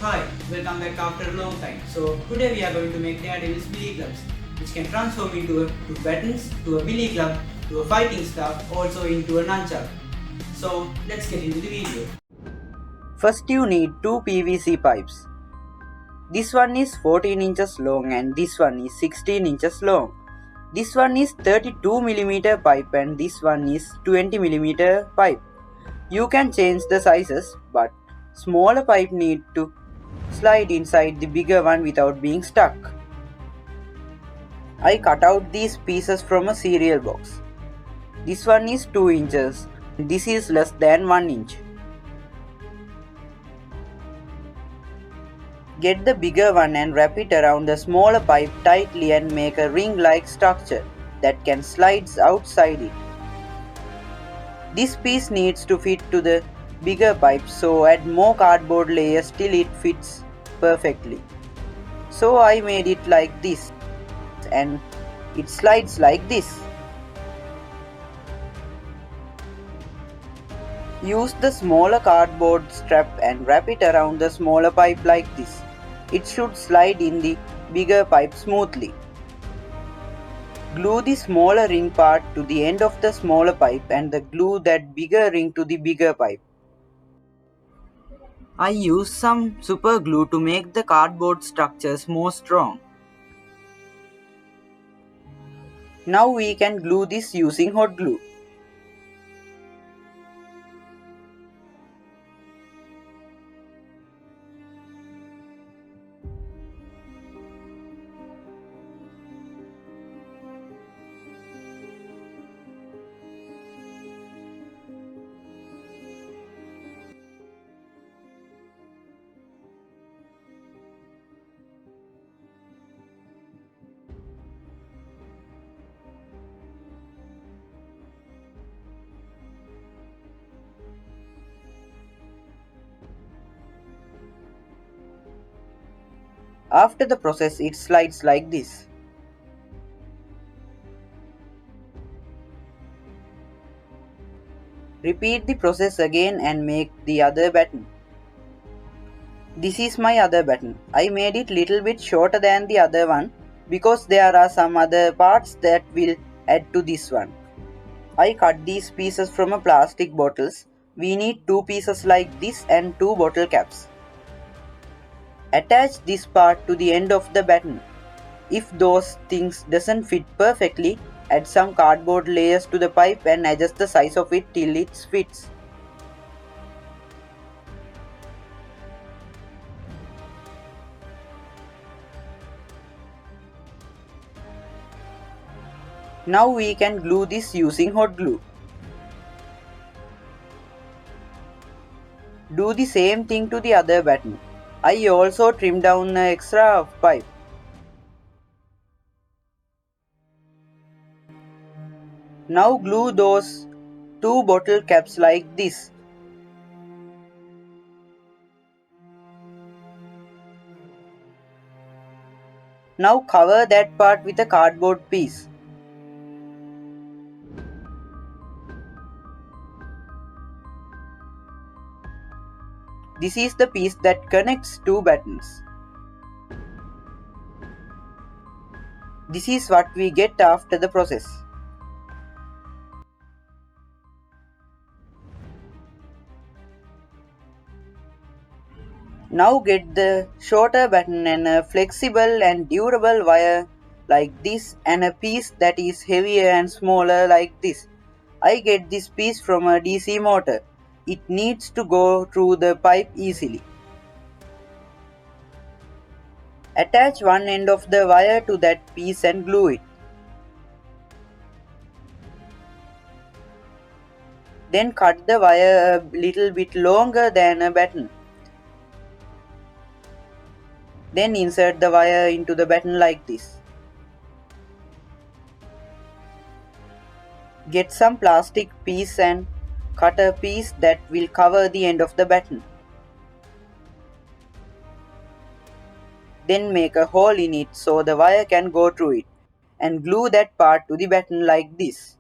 Hi, welcome back after a long time. So today we are going to make DareDevil's Billyclubs, which can transform into batons, to a billy club, to a fighting staff, also into a nunchuck. So let's get into the video. First you need two PVC pipes. This one is 14 inches long and this one is 16 inches long. This one is 32mm pipe and this one is 20mm pipe. You can change the sizes, but smaller pipe need to slide inside the bigger one without being stuck. I cut out these pieces from a cereal box. This one is 2 inches. This is less than 1 inch. Get the bigger one and wrap it around the smaller pipe tightly and make a ring-like structure that can slide outside it. This piece needs to fit to the bigger pipe, so add more cardboard layers till it fits perfectly. So I made it like this and it slides like this. Use the smaller cardboard strap and wrap it around the smaller pipe like this. It should slide in the bigger pipe smoothly. Glue the smaller ring part to the end of the smaller pipe and glue that bigger ring to the bigger pipe. I used some super glue to make the cardboard structures more strong. Now we can glue this using hot glue. After the process, it slides like this. Repeat the process again and make the other baton. This is my other baton. I made it little bit shorter than the other one because there are some other parts that will add to this one. I cut these pieces from a plastic bottles. We need two pieces like this and two bottle caps. Attach this part to the end of the baton. If those things doesn't fit perfectly, add some cardboard layers to the pipe and adjust the size of it till it fits. Now we can glue this using hot glue. Do the same thing to the other baton. I also trimmed down the extra pipe. Now glue those two bottle caps like this. Now cover that part with a cardboard piece. This is the piece that connects two buttons. This is what we get after the process. Now get the shorter button and a flexible and durable wire like this and a piece that is heavier and smaller like this. I get this piece from a DC motor. It needs to go through the pipe easily. Attach one end of the wire to that piece and glue it. Then cut the wire a little bit longer than a button. Then insert the wire into the button like this. Get some plastic piece and cut a piece that will cover the end of the button. Then make a hole in it so the wire can go through it and glue that part to the button like this.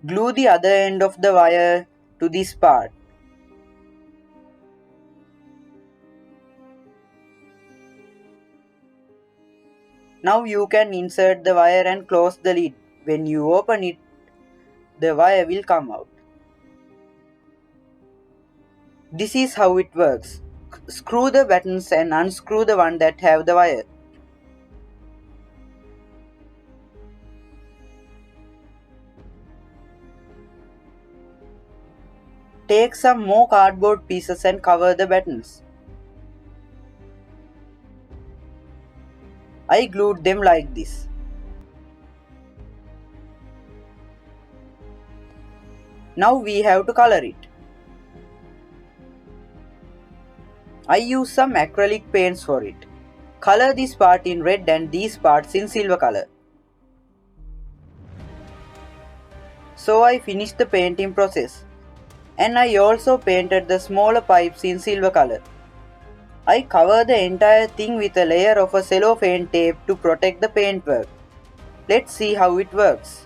Glue the other end of the wire to this part. Now you can insert the wire and close the lid. When you open it, the wire will come out. This is how it works. Screw the buttons and unscrew the one that have the wire. Take some more cardboard pieces and cover the buttons. I glued them like this. Now we have to color it. I use some acrylic paints for it. Color this part in red and these parts in silver color. So I finished the painting process. And I also painted the smaller pipes in silver color. I cover the entire thing with a layer of a cellophane tape to protect the paintwork. Let's see how it works.